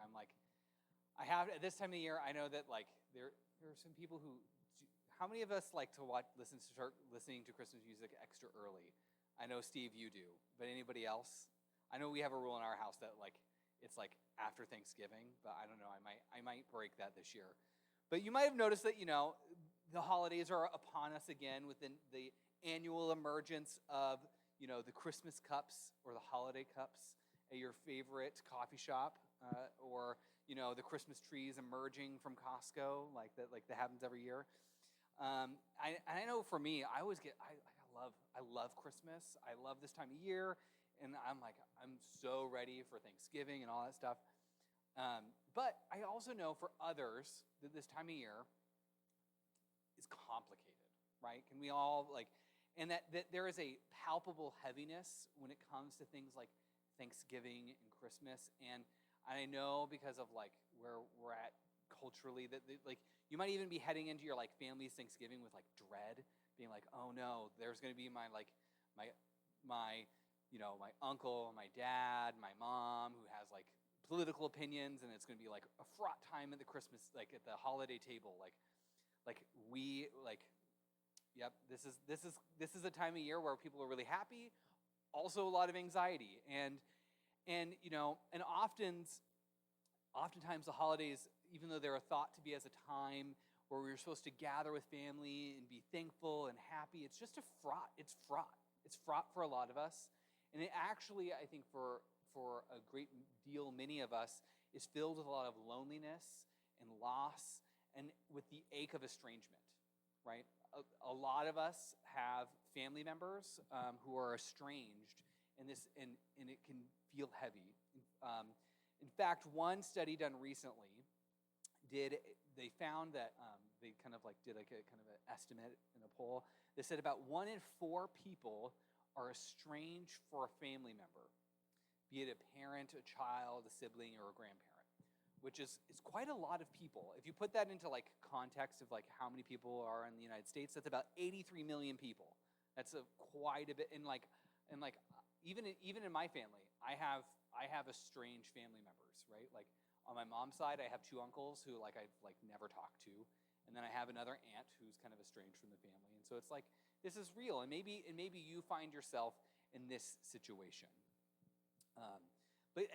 I'm like, I have at this time of the year. I know that like there are some people who. How many of us like to start listening to Christmas music extra early? I know Steve, you do, but anybody else? I know we have a rule in our house that like it's like after Thanksgiving, but I don't know. I might break that this year. But you might have noticed that the holidays are upon us again within the annual emergence of the Christmas cups or the holiday cups at your favorite coffee shop, or the Christmas trees emerging from Costco like that happens every year. I know for me, I love Christmas. I love this time of year, and I'm so ready for Thanksgiving and all that stuff. But I also know for others that this time of year is complicated, right? Can we all and that there is a palpable heaviness when it comes to things like Thanksgiving and Christmas, and I know because of where we're at culturally that you might even be heading into your family's Thanksgiving with dread, being like, oh no, there's going to be my uncle, my dad, my mom who has political opinions, and it's going to be a fraught time at the Christmas at the holiday table. Yep, this is a time of year where people are really happy, also a lot of anxiety, and oftentimes the holidays, even though they're thought to be as a time where we're supposed to gather with family and be thankful and happy, it's just fraught. It's fraught for a lot of us, and it actually, I think, for a great deal, many of us, is filled with a lot of loneliness and loss and with the ache of estrangement, right? A lot of us have family members who are estranged, and it can feel heavy. In fact, one study done recently they found that they kind of did a kind of an estimate in a poll. They said about 1 in 4 people are estranged for a family member, be it a parent, a child, a sibling, or a grandparent, which is quite a lot of people. If you put that into context of how many people are in the United States, that's about 83 million people. That's quite a bit. And even in my family, I have estranged family members, right? On my mom's side, I have 2 uncles who I've never talked to, and then I have another aunt who's kind of estranged from the family. And so it's this is real, and maybe you find yourself in this situation. But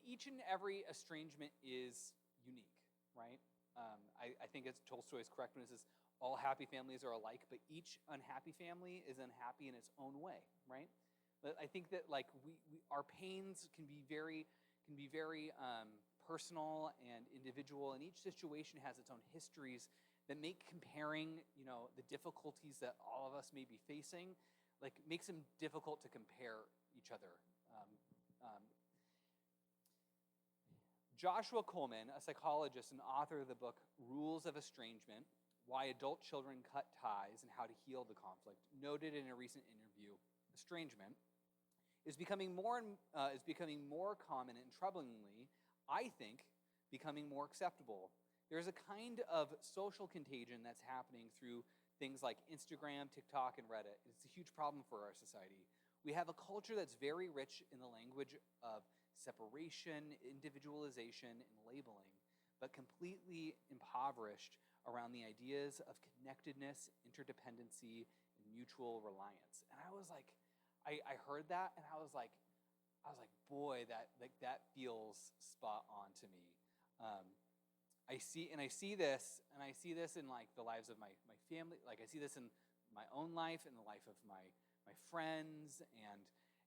each and every estrangement is unique, right? I think Tolstoy is correct when he says all happy families are alike, but each unhappy family is unhappy in its own way, right? But I think that our pains can be very personal and individual, and each situation has its own histories that make comparing, the difficulties that all of us may be facing, makes them difficult to compare each other. Joshua Coleman, a psychologist and author of the book Rules of Estrangement: Why Adult Children Cut Ties and How to Heal the Conflict, noted in a recent interview, estrangement is becoming more common, and troublingly, I think, becoming more acceptable. There's a kind of social contagion that's happening through things like Instagram, TikTok, and Reddit. It's a huge problem for our society. We have a culture that's very rich in the language of separation, individualization, and labeling, but completely impoverished around the ideas of connectedness, interdependency, and mutual reliance. And I was I heard that, and I was like, boy, that feels spot on to me. I see this in the lives of my family. I see this in my own life, in the life of my friends,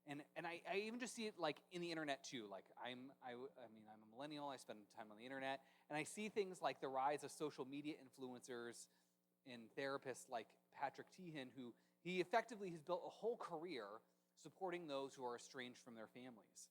and I even just see it in the internet too. I'm a millennial. I spend time on the internet, and I see things like the rise of social media influencers and therapists like Patrick Teahan, who he effectively has built a whole career supporting those who are estranged from their families.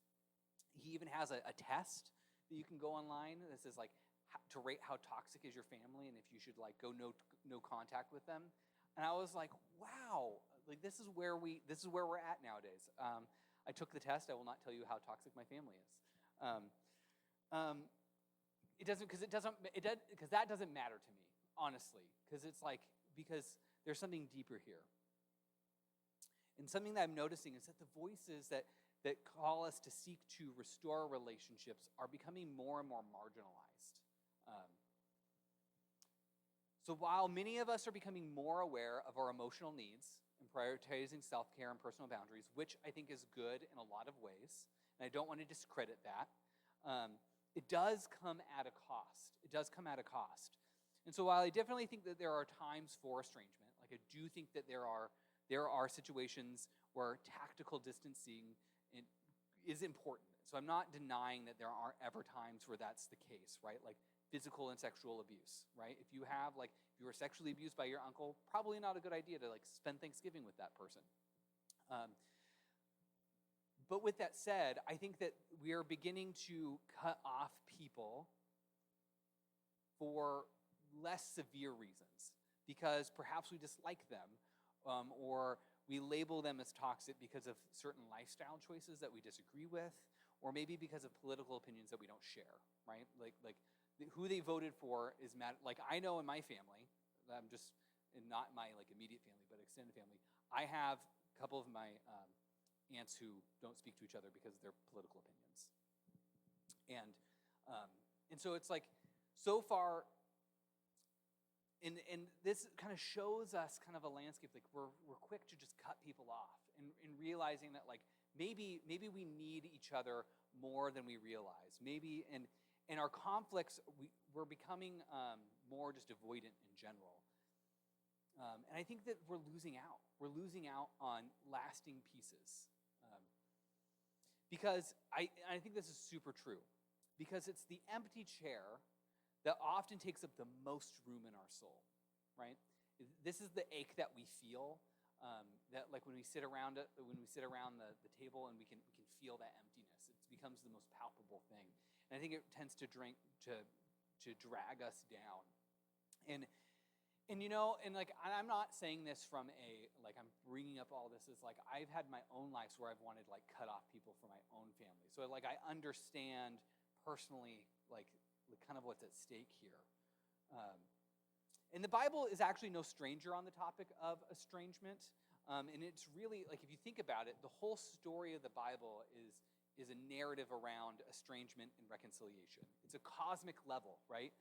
He even has a test that you can go online that says to rate how toxic is your family, and if you should go no contact with them. And I was like, wow, this is where we're at nowadays. I took the test. I will not tell you how toxic my family is. Because that doesn't matter to me, honestly, because there's something deeper here. And something that I'm noticing is that the voices that that call us to seek to restore relationships are becoming more and more marginalized. So while many of us are becoming more aware of our emotional needs and prioritizing self-care and personal boundaries, which I think is good in a lot of ways, and I don't want to discredit that, it does come at a cost. It does come at a cost. And so while I definitely think that there are times for estrangement, like I do think that there are situations where tactical distancing is important. So I'm not denying that there aren't ever times where that's the case, right? Like physical and sexual abuse, right? If you were sexually abused by your uncle, probably not a good idea to spend Thanksgiving with that person. But with that said, I think that we are beginning to cut off people for less severe reasons, because perhaps we dislike them, or we label them as toxic because of certain lifestyle choices that we disagree with, or maybe because of political opinions that we don't share, right? Like who they voted for is matter. Like I know in my family, I'm just not my immediate family, but extended family, I have a couple of my aunts who don't speak to each other because of their political opinions, and so it's so far. And this kind of shows us kind of a landscape, we're quick to just cut people off, and realizing that maybe we need each other more than we realize. Maybe in our conflicts we're becoming more just avoidant in general. And I think that we're losing out. We're losing out on lasting pieces. Because I think this is super true. Because it's the empty chair that often takes up the most room in our soul, right? This is the ache that we feel, that when we sit around the table and we can feel that emptiness. It becomes the most palpable thing, and I think it tends to drag us down. And I'm not saying this from I'm bringing up all this as I've had my own lives where I've wanted to cut off people from my own family. So I understand personally kind of what's at stake here. And the Bible is actually no stranger on the topic of estrangement. And it's really, if you think about it, the whole story of the Bible is a narrative around estrangement and reconciliation. It's a cosmic level, right?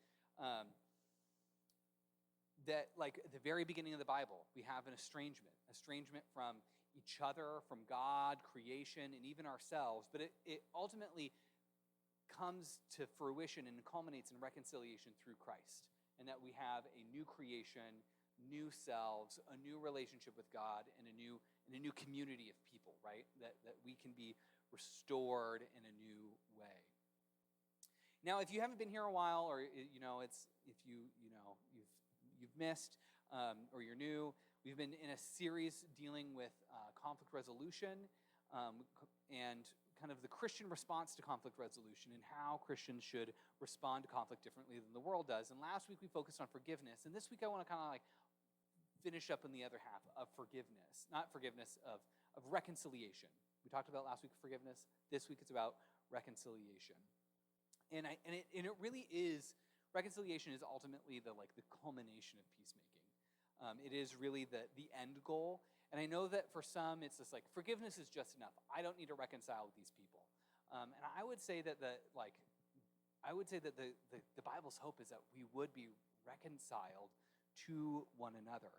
That at the very beginning of the Bible, we have an estrangement from each other, from God, creation, and even ourselves. But it ultimately comes to fruition and culminates in reconciliation through Christ, and that we have a new creation, new selves, a new relationship with God, and a new community of people, right? That we can be restored in a new way. Now, if you haven't been here a while, or if you've missed, or you're new, we've been in a series dealing with conflict resolution, and kind of the Christian response to conflict resolution, and how Christians should respond to conflict differently than the world does. And last week we focused on forgiveness, and this week I want to kind of finish up in the other half of forgiveness, not forgiveness, of reconciliation. We talked about last week forgiveness. This week it's about reconciliation, and it really is. Reconciliation is ultimately the culmination of peacemaking. It is really the end goal. And I know that for some, it's just forgiveness is just enough. I don't need to reconcile with these people. And I would say that the Bible's hope is that we would be reconciled to one another,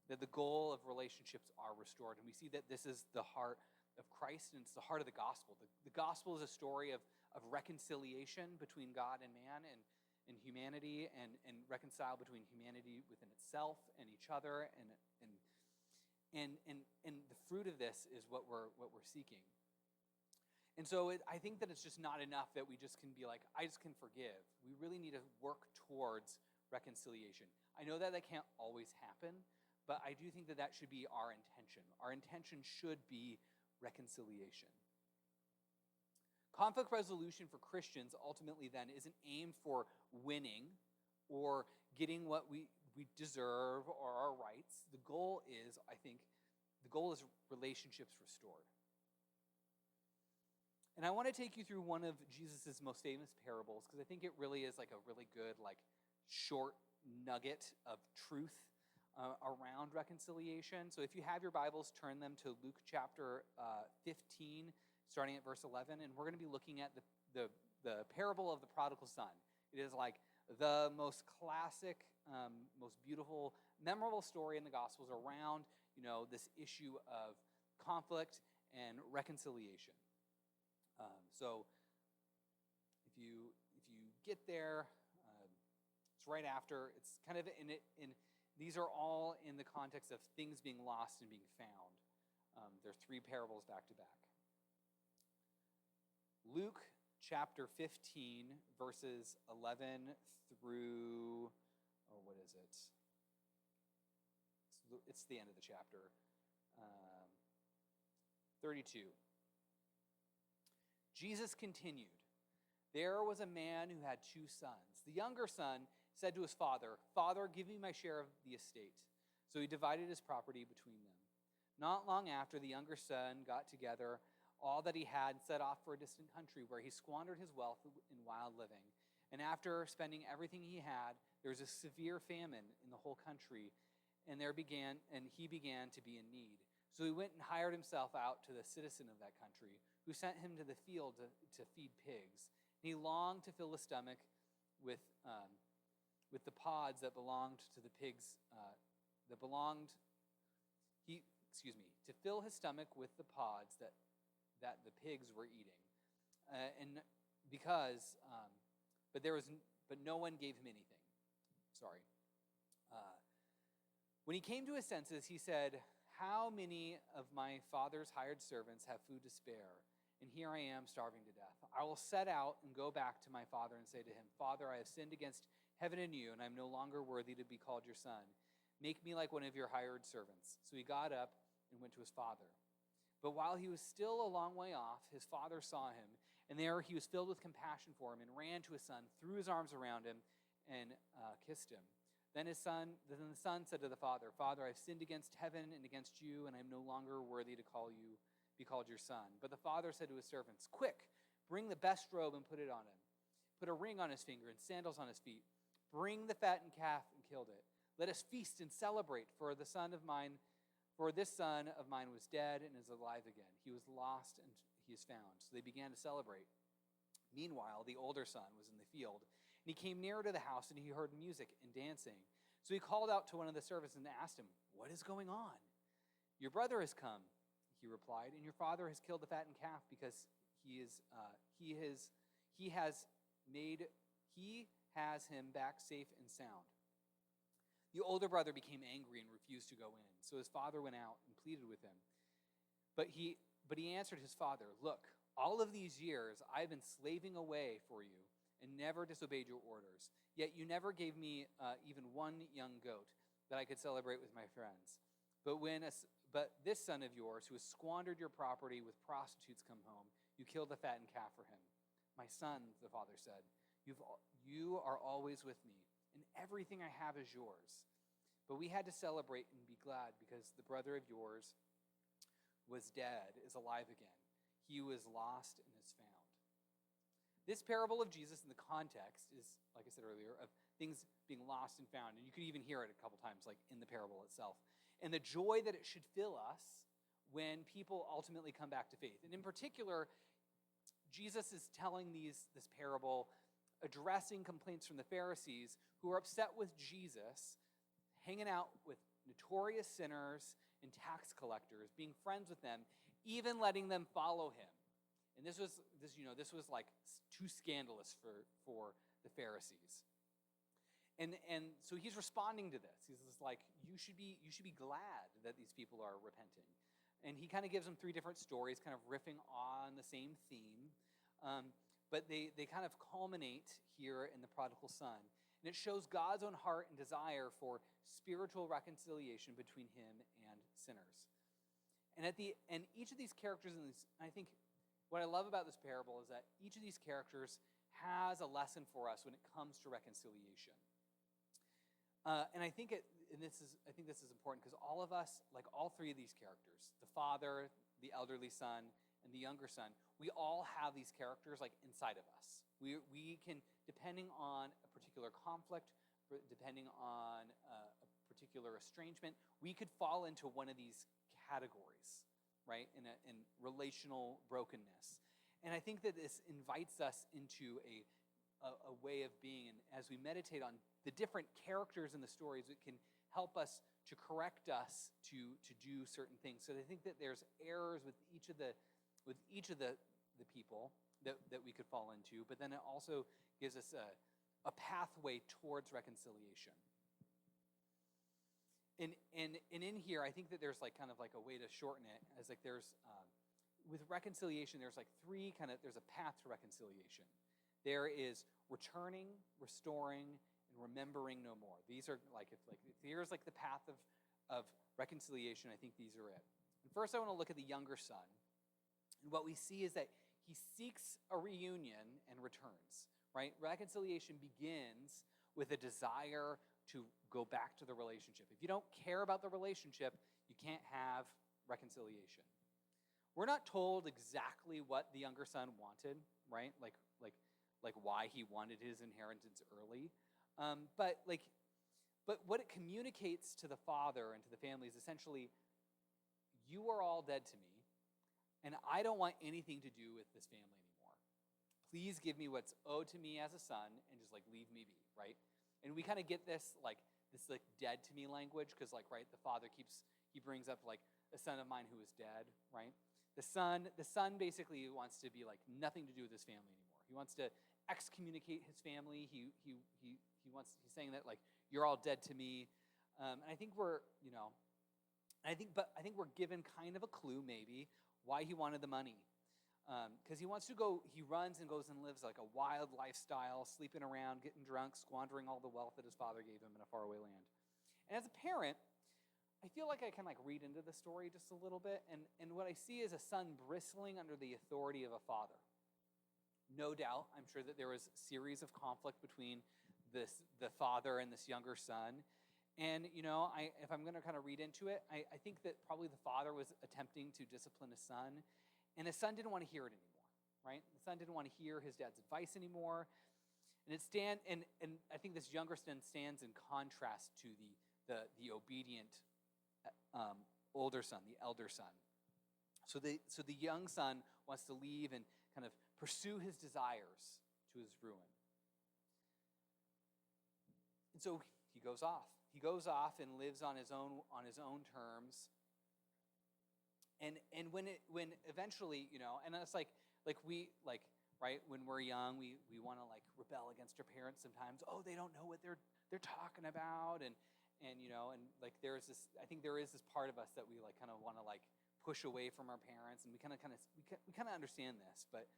that the goal of relationships are restored. And we see that this is the heart of Christ, and it's the heart of the gospel. The gospel is a story of reconciliation between God and man, and humanity, and reconcile between humanity within itself and each other, and the fruit of this is what we're seeking. And so I think that it's just not enough that we just can be I just can forgive. We really need to work towards reconciliation. I know that can't always happen, but I do think that should be our intention. Our intention should be reconciliation. Conflict resolution for Christians ultimately then isn't aimed for winning or getting what we deserve or our rights. The goal is relationships restored. And I want to take you through one of Jesus' most famous parables, because I think it really is a really good short nugget of truth around reconciliation. So if you have your Bibles, turn them to Luke chapter 15, starting at verse 11, and we're going to be looking at the parable of the prodigal son. It is like the most classic, most beautiful, memorable story in the Gospels around, this issue of conflict and reconciliation. So if you get there, it's right after. It's kind of in these are all in the context of things being lost and being found. There are three parables back to back. Luke chapter 15, verses 11 through, what is it? It's the end of the chapter. 32. Jesus continued, "There was a man who had two sons. The younger son said to his father, 'Father, give me my share of the estate.' So he divided his property between them. Not long after, the younger son got together all that he had and set off for a distant country where he squandered his wealth in wild living. And after spending everything he had, there was a severe famine in the whole country, and he began to be in need. So he went and hired himself out to the citizen of that country, who sent him to the field to feed pigs. And he longed to fill his stomach with the pods that belonged to the pigs, to fill his stomach with the pods that the pigs were eating, but no one gave him anything. When he came to his senses, he said, 'How many of my father's hired servants have food to spare? And here I am starving to death. I will set out and go back to my father and say to him, Father, I have sinned against heaven and you, and I am no longer worthy to be called your son. Make me like one of your hired servants.' So he got up and went to his father. But while he was still a long way off, his father saw him, and there he was filled with compassion for him and ran to his son, threw his arms around him, and kissed him. Then the son said to the father, 'Father, I have sinned against heaven and against you, and I am no longer worthy to be called your son.' But the father said to his servants, 'Quick, bring the best robe and put it on him. Put a ring on his finger and sandals on his feet. Bring the fattened calf and kill it. Let us feast and celebrate, for this son of mine was dead and is alive again. He was lost and he is found.' So they began to celebrate. Meanwhile, the older son was in the field, and he came nearer to the house, and he heard music and dancing. So he called out to one of the servants and asked him, 'What is going on?' 'Your brother has come,' he replied, 'and your father has killed the fattened calf because he has him back safe and sound.' The older brother became angry and refused to go in. So his father went out and pleaded with him. But he answered his father, 'Look, all of these years I've been slaving away for you and never disobeyed your orders. Yet you never gave me even one young goat that I could celebrate with my friends. But this son of yours, who has squandered your property with prostitutes, come home, you killed the fattened calf for him.' 'My son,' the father said, 'you are always with me, and everything I have is yours. But we had to celebrate and be glad because the brother of yours was dead, is alive again. He was lost and is found.'" This parable of Jesus in the context is, like I said earlier, of things being lost and found. And you could even hear it a couple times, like in the parable itself. And the joy that it should fill us when people ultimately come back to faith. And in particular, Jesus is telling this parable, addressing complaints from the Pharisees who are upset with Jesus, hanging out with notorious sinners and tax collectors, being friends with them, even letting them follow him. And this was like too scandalous for the Pharisees. And so he's responding to this. He's just like, you should be glad that these people are repenting. And he kind of gives them three different stories, kind of riffing on the same theme. But they kind of culminate here in the prodigal son. And it shows God's own heart and desire for spiritual reconciliation between him and sinners. And each of these characters, I think what I love about this parable is that each of these characters has a lesson for us when it comes to reconciliation. And I think this is important because all of us, like all three of these characters, the father, the elderly son, and the younger son, we all have these characters like inside of us. We can, depending on a particular conflict, depending on a particular estrangement, we could fall into one of these categories. right? In relational brokenness. And I think that this invites us into a way of being. And as we meditate on the different characters in the stories, it can help us to correct us to do certain things. So I think that there's errors with each of the people that we could fall into, but then it also gives us a pathway towards reconciliation. And in here, I think that there's like kind of like a way to shorten it, as like there's with reconciliation, there's like there's a path to reconciliation. There is returning, restoring, and remembering no more. These are like if here's like the path of reconciliation. I think these are it. And first, I want to look at the younger son, and what we see is that he seeks a reunion and returns. Right? Reconciliation begins with a desire to go back to the relationship. If you don't care about the relationship, you can't have reconciliation. We're not told exactly what the younger son wanted, right? Like why he wanted his inheritance early. But what it communicates to the father and to the family is essentially, you are all dead to me, and I don't want anything to do with this family anymore. Please give me what's owed to me as a son and just like leave me be, right? And we kind of get this dead to me language because right, the father he brings up like a son of mine who is dead, right? The son basically wants to be like nothing to do with his family anymore. He wants to excommunicate his family. He's saying that like you're all dead to me. And I think we're given kind of a clue maybe why he wanted the money. Because he runs and goes and lives like a wild lifestyle, sleeping around, getting drunk, squandering all the wealth that his father gave him in a faraway land. And as a parent, I feel like I can like read into the story just a little bit, and what I see is a son bristling under the authority of a father. No doubt, I'm sure that there was a series of conflict between the father and this younger son. And, if I'm going to kind of read into it, I think that probably the father was attempting to discipline his son, and his son didn't want to hear it anymore, right? The son didn't want to hear his dad's advice anymore. And I think this younger son stands in contrast to the obedient older son, the elder son. So the young son wants to leave and kind of pursue his desires to his ruin. And so he goes off. He goes off and lives on his own terms. And when eventually, and it's like we right, when we're young, we want to like rebel against our parents sometimes. Oh, they don't know what they're talking about, and like there is this part of us that we like kind of want to like push away from our parents, and we kind of understand this, but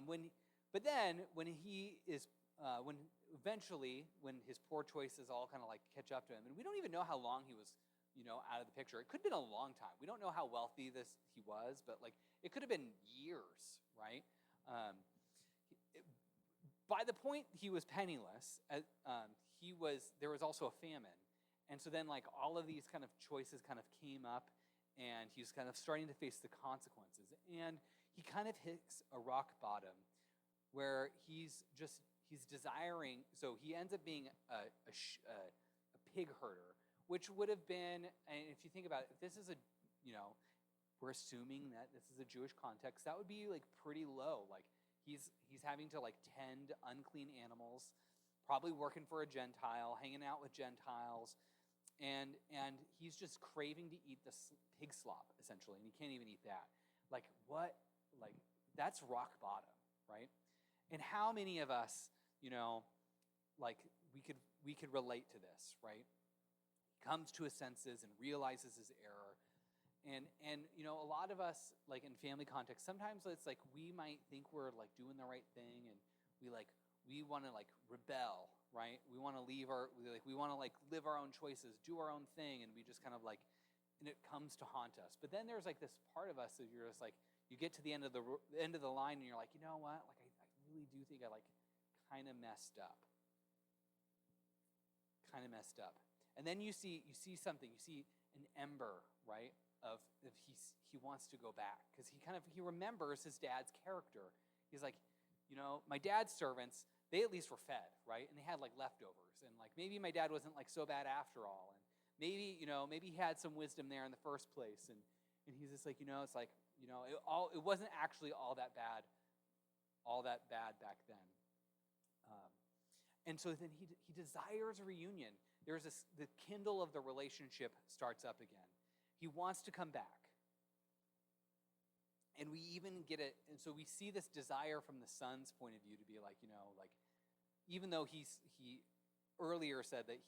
when his poor choices all kind of like catch up to him, and we don't even know how long he was out of the picture. It could have been a long time. We don't know how wealthy he was, but like it could have been years, right? By the point he was penniless, there was also a famine. And so then like all of these kind of choices kind of came up, and he's kind of starting to face the consequences. And he kind of hits a rock bottom where he's desiring, so he ends up being a pig herder, which would have been, and if you think about it, if this is we're assuming that this is a Jewish context, that would be like pretty low. Like he's having to like tend unclean animals, probably working for a Gentile, hanging out with Gentiles, and he's just craving to eat the pig slop, essentially, and he can't even eat that. Like what? Like that's rock bottom, right? And how many of us, like we could relate to this, right? Comes to his senses and realizes his error. And a lot of us, like in family context, sometimes it's like we might think we're like doing the right thing, and we want to like rebel, right? We want to we want to like live our own choices, do our own thing, and we just kind of like, and it comes to haunt us. But then there's like this part of us that you're just like, you get to the end of the line, and you're like, you know what? Like I really do think I like kind of messed up. And then you see something. You see an ember, right? Of he wants to go back because he remembers his dad's character. He's like, my dad's servants, they at least were fed, right? And they had like leftovers, and like maybe my dad wasn't like so bad after all, and maybe he had some wisdom there in the first place, and And he's just like, it's like, it wasn't actually all that bad back then. And so then he desires a reunion. The kindle of the relationship starts up again. He wants to come back. And we even get it, and so we see this desire from the son's point of view to be like, even though he earlier said that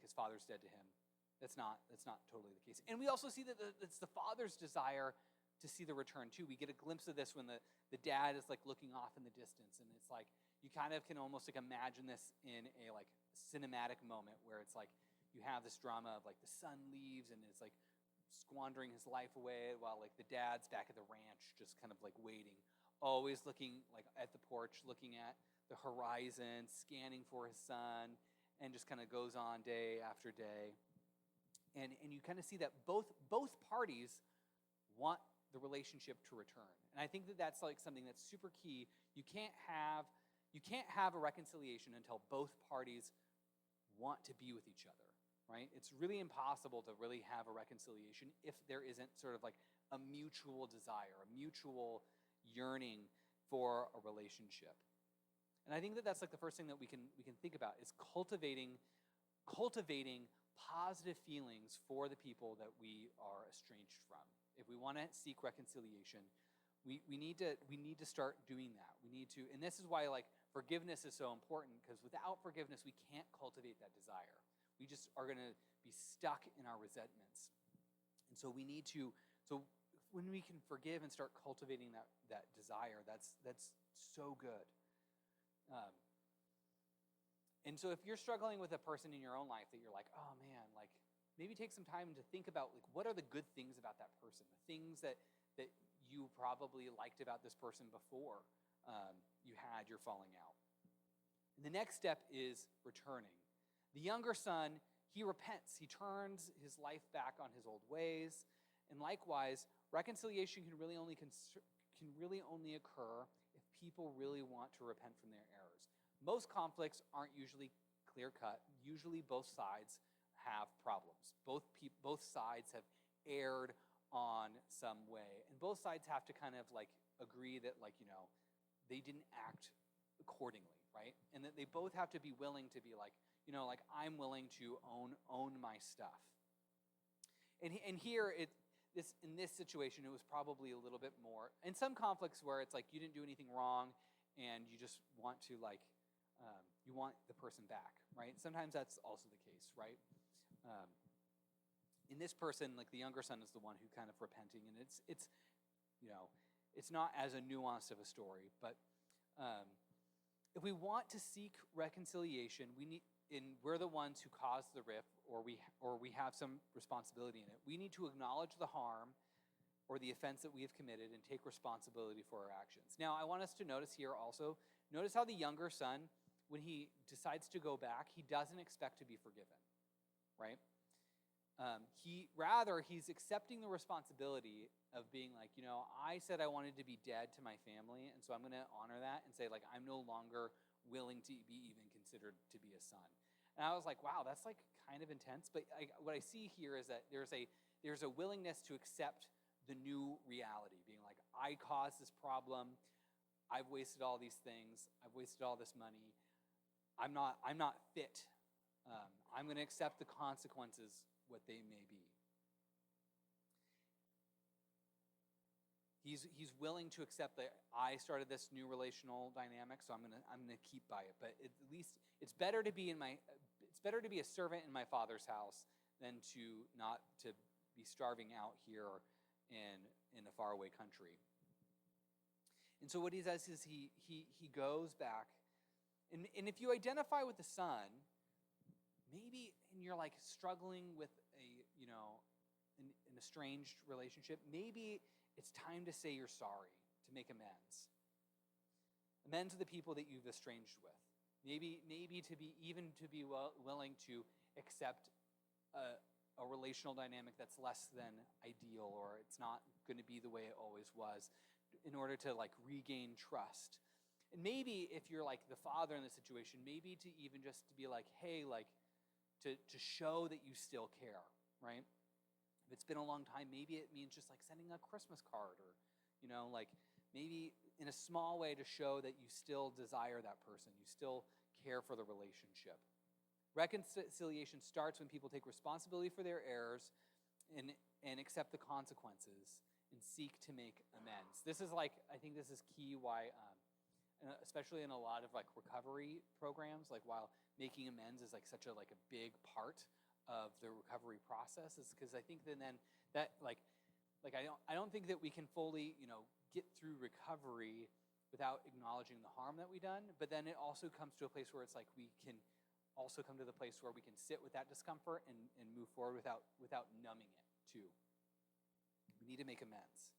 his father's dead to him, that's not totally the case. And we also see that it's the father's desire to see the return too. We get a glimpse of this when the dad is like looking off in the distance, and it's like you kind of can almost like imagine this in a like cinematic moment where it's like you have this drama of like the son leaves and is like squandering his life away while like the dad's back at the ranch just kind of like waiting, always looking like at the porch, looking at the horizon, scanning for his son, and just kind of goes on day after day. And you kind of see that both parties want the relationship to return. And I think that that's like something that's super key. You can't have a reconciliation until both parties want to be with each other, right? It's really impossible to really have a reconciliation if there isn't sort of like a mutual desire, a mutual yearning for a relationship. And I think that that's like the first thing that we can think about is cultivating positive feelings for the people that we are estranged from. If we want to seek reconciliation, we need to start doing that. We need to, and this is why like forgiveness is so important, because without forgiveness, we can't cultivate that desire. We just are going to be stuck in our resentments. And so we need to, so when we can forgive and start cultivating that desire, that's so good. And so if you're struggling with a person in your own life that you're like, oh man, like maybe take some time to think about like what are the good things about that person, the things that you probably liked about this person before you had your falling out. And the next step is returning. The younger son, he repents. He turns his life back on his old ways. And likewise, reconciliation can really only occur if people really want to repent from their errors. Most conflicts aren't usually clear-cut. Usually both sides have problems. Both sides have erred on some way. And both sides have to kind of like agree that like, they didn't act accordingly, right? And that they both have to be willing to be like, like I'm willing to own my stuff. And here in this situation, it was probably a little bit more. In some conflicts where it's like you didn't do anything wrong and you just want to like, you want the person back, right? Sometimes that's also the case, right? In this person, like the younger son is the one who kind of repenting, and it's not as a nuanced of a story, but if we want to seek reconciliation, we're the ones who caused the rift, or we have some responsibility in it. We need to acknowledge the harm or the offense that we have committed and take responsibility for our actions. Now, I want us to notice here also, notice how the younger son, when he decides to go back, he doesn't expect to be forgiven, right? He's accepting the responsibility of being like, I said I wanted to be dead to my family, and so I'm going to honor that and say, like, I'm no longer willing to be even considered to be a son. And I was like, wow, that's like kind of intense. But what I see here is that there's a willingness to accept the new reality, being like, I caused this problem. I've wasted all these things. I've wasted all this money. I'm not fit. I'm going to accept the consequences, what they may be. He's willing to accept that I started this new relational dynamic, so I'm gonna keep by it. But at least it's better to be a servant in my father's house than to not to be starving out here in a faraway country. And so what he does is he goes back. And if you identify with the son, maybe and you're like struggling with an estranged relationship, maybe it's time to say you're sorry, to make amends. Amends to the people that you've estranged with. Maybe to be willing to accept a relational dynamic that's less than ideal, or it's not going to be the way it always was, in order to like regain trust. And maybe if you're like the father in the situation, maybe to even just to be like, hey, like to show that you still care, right? If it's been a long time, maybe it means just like sending a Christmas card, or, like maybe in a small way to show that you still desire that person, you still care for the relationship. Reconciliation starts when people take responsibility for their errors and accept the consequences and seek to make amends. This is I think this is key why, especially in a lot of recovery programs, while making amends is such a big part of the recovery process, is because I think then that I don't think that we can fully get through recovery without acknowledging the harm that we've done. But then it also comes to a place where it's we can also come to the place where we can sit with that discomfort and move forward without numbing it too. We need to make amends.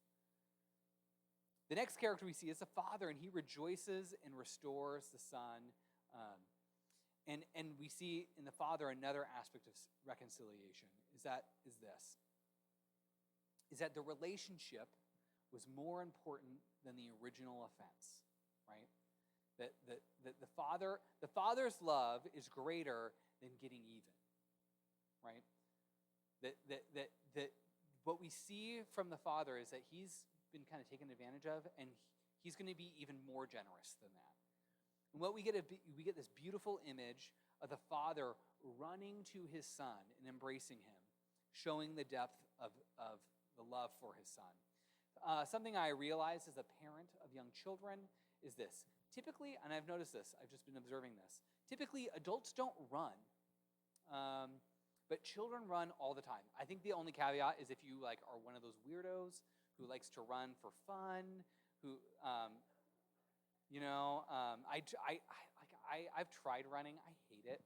The next character we see is the father, and he rejoices and restores the son. And we see in the father another aspect of reconciliation is that the relationship was more important than the original offense, right? That the father's love is greater than getting even, right? That what we see from the father is that he's been kind of taken advantage of, and he's going to be even more generous than that. And what we get this beautiful image of the father running to his son and embracing him, showing the depth of the love for his son. Something I realize as a parent of young children is this. Typically, and I've noticed this, I've just been observing this, typically adults don't run, but children run all the time. I think the only caveat is if you are one of those weirdos who likes to run for fun, who, I've tried running. I hate it.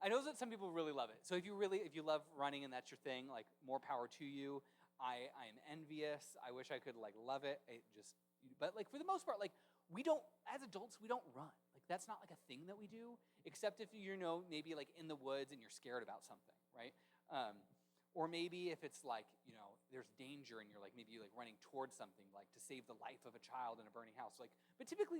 I know that some people really love it. So if you love running and that's your thing, more power to you. I am envious. I wish I could love it. But for the most part, we don't, as adults, we don't run. That's not a thing that we do, except if you're maybe in the woods and you're scared about something, right? Or maybe if it's there's danger and you're maybe running towards something to save the life of a child in a burning house. But typically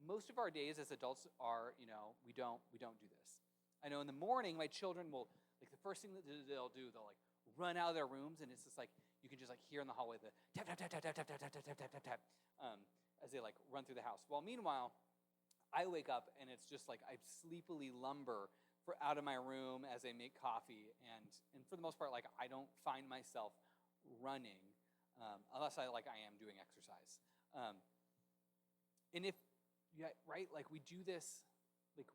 most of our days as adults are, we don't do this. I know in the morning my children will the first thing that they'll do, they'll run out of their rooms, and it's just you can just hear in the hallway the tap tap tap tap tap tap tap tap tap tap tap tap as they run through the house. Well, meanwhile, I wake up and it's just I sleepily lumber out of my room as I make coffee, and for the most part, I don't find myself running unless I am doing exercise. And if right, we do this,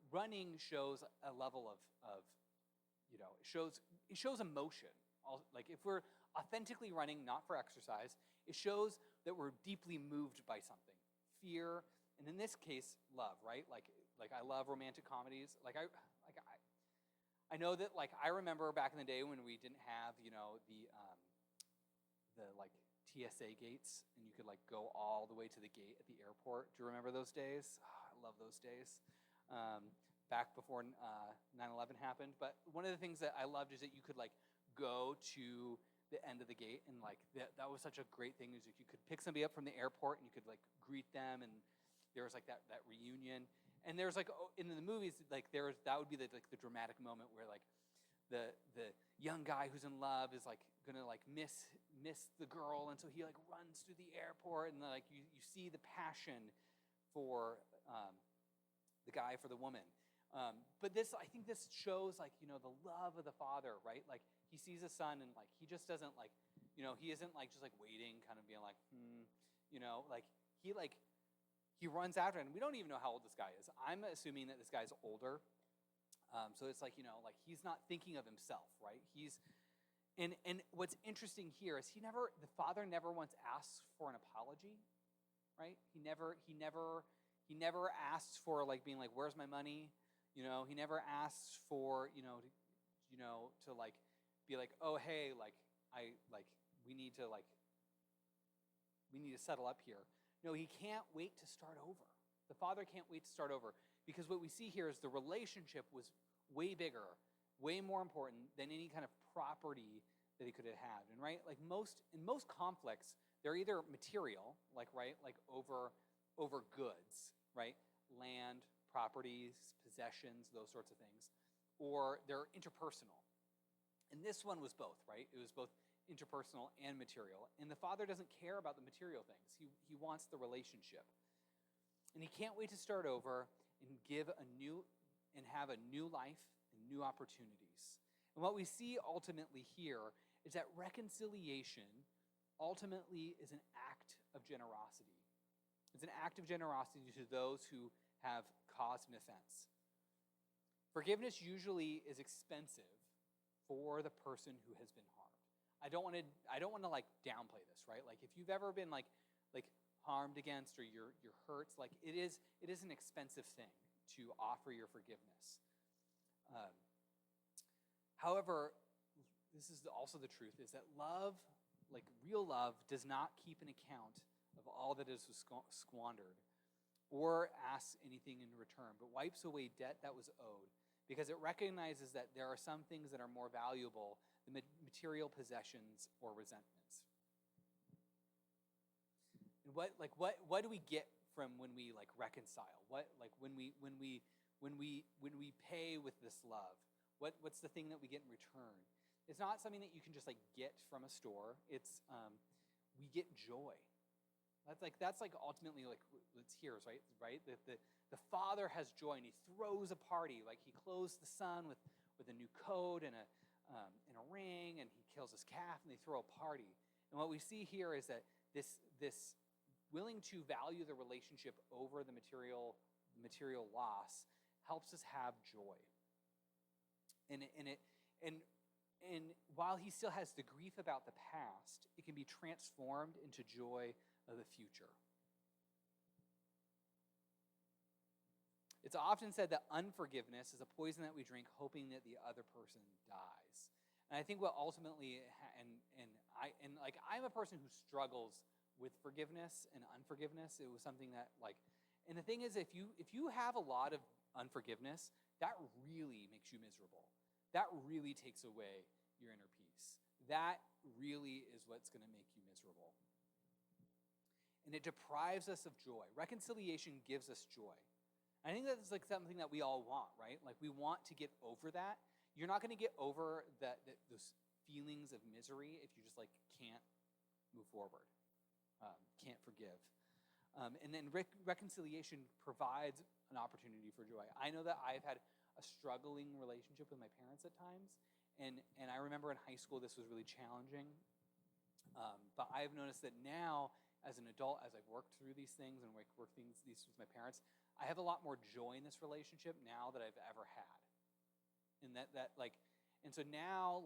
running shows a level of it shows emotion. If we're authentically running, not for exercise, it shows that we're deeply moved by something, fear, and in this case, love. Right, I love romantic comedies. I know that I remember back in the day when we didn't have the TSA gates, and you could go all the way to the gate at the airport. Do you remember those days? Oh, I love those days. Back before 9/11 happened. But one of the things that I loved is that you could go to the end of the gate, and that was such a great thing, is you could pick somebody up from the airport and you could greet them, and there was that reunion. And there's in the movies that would be the dramatic moment where the young guy who's in love is gonna miss the girl, and so he runs through the airport, and you see the passion for the guy for the woman. But I think this shows the love of the father, right? He sees his son, and he just doesn't he isn't just waiting, kind of being he runs after him. We don't even know how old this guy is. I'm assuming that this guy's older. So it's he's not thinking of himself, right? And what's interesting here is the father never once asks for an apology, right? He never asks for being where's my money? He never asks for to be oh, hey, we need to settle up here. No, he can't wait to start over. The father can't wait to start over, because what we see here is the relationship was way bigger, way more important than any kind of property that he could have had. And right, in most conflicts, they're either material, over goods, right? Land, properties, possessions, those sorts of things, or they're interpersonal. And this one was both, right? It was both interpersonal and material. And the Father doesn't care about the material things. He wants the relationship. And he can't wait to start over and have a new life and new opportunities. And what we see ultimately here is that reconciliation ultimately is an act of generosity. It's an act of generosity to those who have caused an offense. Forgiveness usually is expensive for the person who has been harmed. I don't want to like downplay this, right? Like if you've ever been like harmed against or you're hurt, like it is an expensive thing to offer your forgiveness. However, this is also the truth, is that love, like real love, does not keep an account of all that is squandered or asks anything in return, but wipes away debt that was owed, because it recognizes that there are some things that are more valuable than material possessions or resentments. And what do we get from when we like reconcile? What like when we pay with this love? What's the thing that we get in return? It's not something that you can just like get from a store. It's we get joy. That's ultimately like what's here, right? The Father has joy, and he throws a party. Like he clothes the son with a new coat and a ring, and he kills his calf, and they throw a party. And what we see here is that this willing to value the relationship over the material loss helps us have joy. And while he still has the grief about the past, it can be transformed into joy of the future. It's often said that unforgiveness is a poison that we drink, hoping that the other person dies. And I think what ultimately, I'm a person who struggles with forgiveness and unforgiveness. It was something that and the thing is, if you have a lot of unforgiveness, that really makes you miserable. That really takes away your inner peace. That really is what's going to make you miserable. And it deprives us of joy. Reconciliation gives us joy. I think that's like something that we all want, right? Like we want to get over that. You're not going to get over those feelings of misery if you just like can't move forward, can't forgive. And then reconciliation provides an opportunity for joy. I know that I've had a struggling relationship with my parents at times, and I remember in high school this was really challenging. But I've noticed that now, as an adult, as I've worked through these things and worked these with my parents, I have a lot more joy in this relationship now that I've ever had. And and so now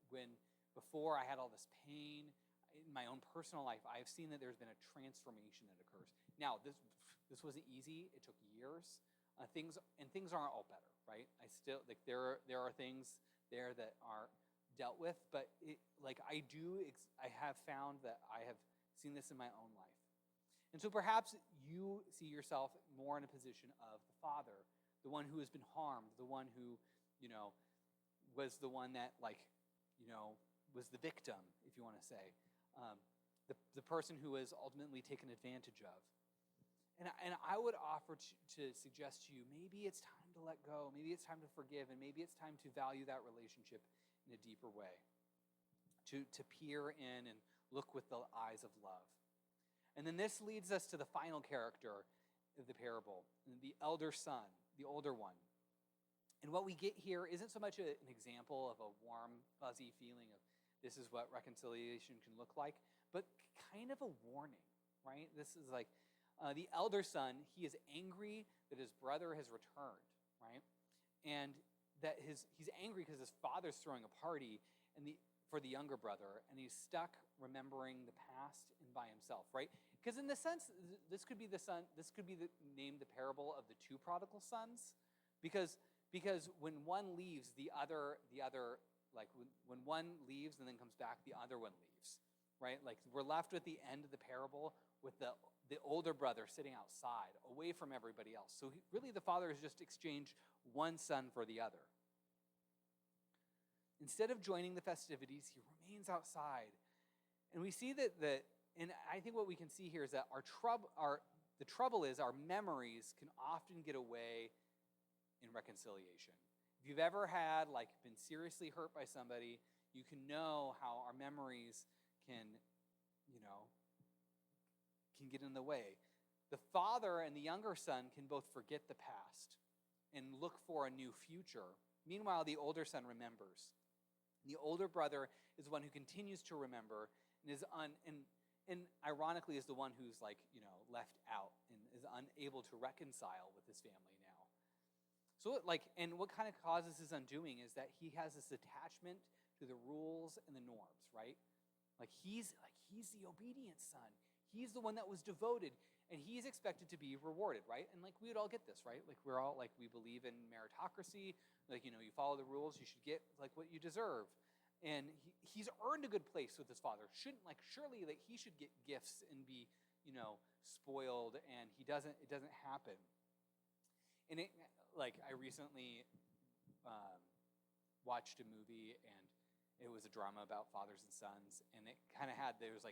when before I had all this pain in my own personal life, I've seen that there's been a transformation that occurs. Now, this wasn't easy. It took years. Things aren't all better, right? I still there are things there that are dealt with, but I have found that I have seen this in my own life. And so perhaps you see yourself more in a position of the Father, the one who has been harmed, the one who, was the one that was the victim, if you want to say, the person who was ultimately taken advantage of. And I would offer to suggest to you, maybe it's time to let go, maybe it's time to forgive, and maybe it's time to value that relationship in a deeper way, to peer in and look with the eyes of love. And then this leads us to the final character of the parable, the elder son, the older one. And what we get here isn't so much an example of a warm, fuzzy feeling of this is what reconciliation can look like, but kind of a warning, right? This is like the elder son, he is angry that his brother has returned, right? And that he's angry because his father's throwing a party for the younger brother, and he's stuck remembering the past and by himself, right? Because in the sense, this could be named the parable of the two prodigal sons, because when one leaves, the other when one leaves and then comes back, the other one leaves, right? Like we're left with the end of the parable with the older brother sitting outside, away from everybody else. So really the father has just exchanged one son for the other. Instead of joining the festivities, he remains outside. And we see that and I think what we can see here is that the trouble is our memories can often get away in reconciliation. If you've ever been seriously hurt by somebody, You can know how our memories can, you know, can get in the way. The father and the younger son can both forget the past and look for a new future. Meanwhile, the older son remembers. The older brother is the one who continues to remember and ironically is the one who's left out and is unable to reconcile with his family now. So and what kind of causes his undoing is that he has this attachment to the rules and the norms, right? He's the obedient son. He's the one that was devoted, and he's expected to be rewarded, right? And we would all get this, right? We're all we believe in meritocracy. You follow the rules, you should get what you deserve. And he's earned a good place with his father. Surely he should get gifts and be, spoiled, and it doesn't happen. And I recently watched a movie, and it was a drama about fathers and sons, and it kind of there was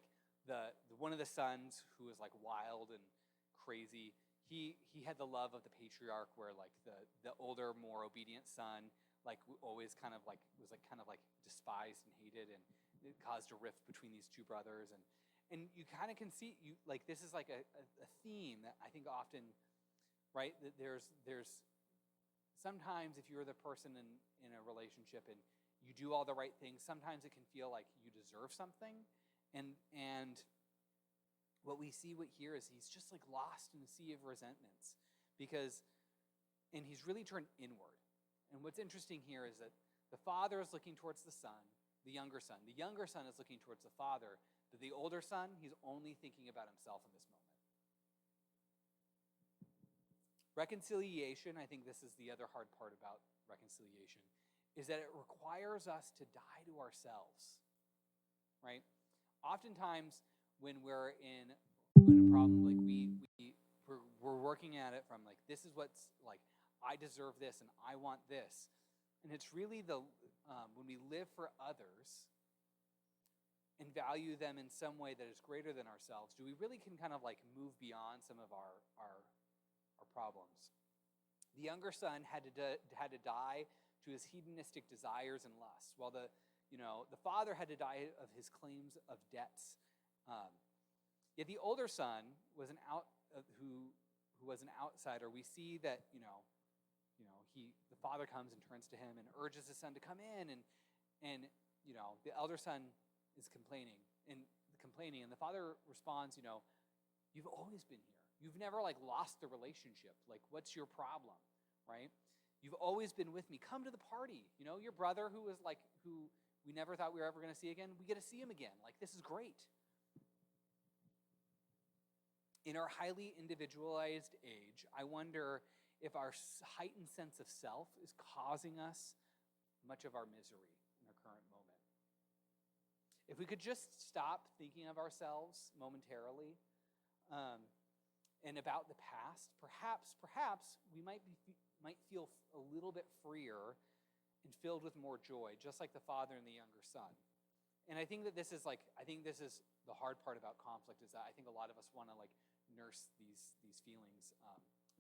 the one of the sons who was wild and crazy. He had the love of the patriarch, where the older, more obedient son always was despised and hated, and it caused a rift between these two brothers. And you kind of can see this is a theme that I think often, right, that there's sometimes if you're the person in a relationship and you do all the right things, sometimes it can feel like you deserve something. And what we see here is he's just lost in a sea of resentments and he's really turned inward. And what's interesting here is that the father is looking towards the son, the younger son. The younger son is looking towards the father, but the older son, he's only thinking about himself in this moment. Reconciliation, I think this is the other hard part about reconciliation, is that it requires us to die to ourselves, right? Oftentimes, when we're in a problem, we're working at it from this is what's I deserve this and I want this, and it's really when we live for others and value them in some way that is greater than ourselves, do we really can kind of move beyond some of our problems. The younger son had to die to his hedonistic desires and lusts, while the father had to die of his claims of debts. Yet the older son was who was an outsider. We see that the father comes and turns to him and urges his son to come in, and the elder son is complaining, and the father responds, you've always been here. You've never lost the relationship. What's your problem, right? You've always been with me. Come to the party. Your brother who was who we never thought we were ever going to see again, we get to see him again. This is great. In our highly individualized age, I wonder if our heightened sense of self is causing us much of our misery in our current moment. If we could just stop thinking of ourselves momentarily and about the past, perhaps we might feel a little bit freer and filled with more joy, just like the father and the younger son. And I think that this is the hard part about conflict, is that I think a lot of us want to nurse these feelings,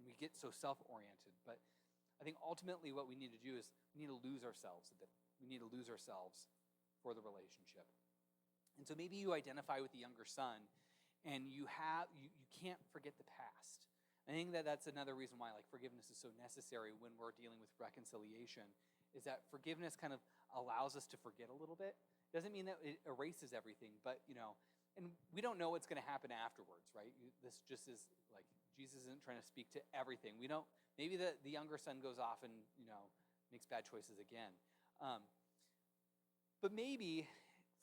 and we get so self-oriented. But I think ultimately what we need to do is we need to lose ourselves a bit. We need to lose ourselves for the relationship. And so maybe you identify with the younger son, and you can't forget the past. I think that that's another reason why forgiveness is so necessary when we're dealing with reconciliation, is that forgiveness kind of allows us to forget a little bit. Doesn't mean that it erases everything, but and we don't know what's going to happen afterwards, right? This just is Jesus isn't trying to speak to everything. We don't. Maybe the younger son goes off and makes bad choices again, but maybe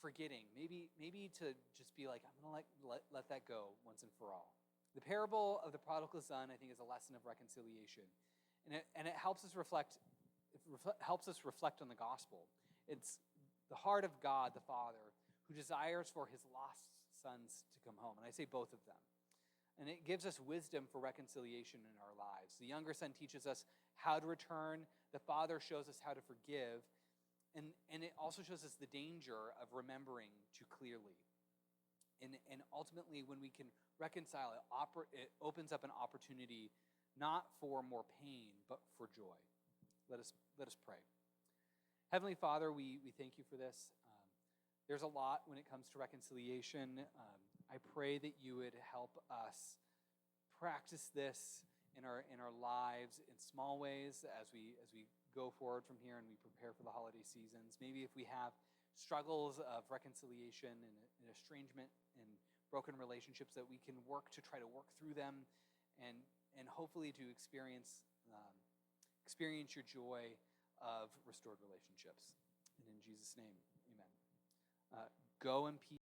forgetting, maybe to just be I'm going to let that go once and for all. The parable of the prodigal son, I think, is a lesson of reconciliation, and it helps us reflect. Helps us reflect on the gospel. It's the heart of God, the Father, who desires for his lost sons to come home, and I say both of them. And it gives us wisdom for reconciliation in our lives. The younger son teaches us how to return. The father shows us how to forgive. And it also shows us the danger of remembering too clearly. And ultimately, when we can reconcile, it opens up an opportunity not for more pain, but for joy. Let us pray. Heavenly Father, we thank you for this. There's a lot when it comes to reconciliation. I pray that you would help us practice this in our lives in small ways as we go forward from here and we prepare for the holiday seasons. Maybe if we have struggles of reconciliation and estrangement and broken relationships, that we can work to try to work through them and hopefully to experience your joy of restored relationships. And in Jesus' name, amen. Go in peace.